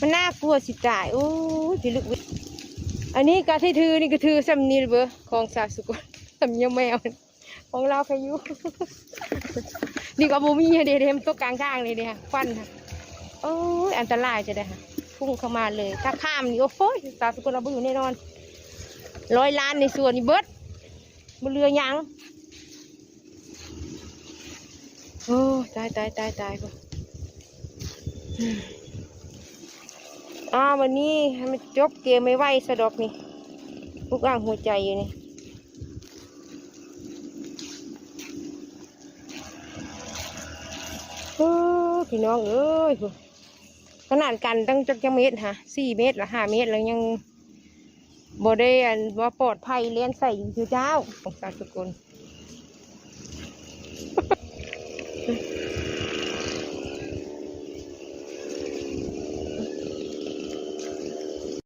มันน่ากลัวสิตายโอ้ยพี่ลึกอันนี้กะที่ถือนี่ก็ถือสำนีเบอร์ของสาวสุกลสำเนียงแมวของเราพายุนี่ก็บูมี่เดี๋ยวมันตัวกลางเลยเนี่ยฟันค่ะโอ้ยอันตรายจะได้ค่ะพุ่งเข้ามาเลยถ้าข้ามนี่โอ้ยสาวสุกลเราบุอยู่แน่นอน100 ล้านในส่วนนี้เบิดบนเรือยังโอ้ตายพอวันนี้ให้มันจบเกมไม่ไหวสะดอกนี่ลูกอ่างหัวใจอยู่นี่พี่น้องเอ้ยขนาดกันตั้งจักเมตรฮะ4 เมตรหรือ5 เมตรแล้วยังบ่ได้ว่าปลอดภัยเลี้ยนใส่อยู่เจ้าของสาวสกุล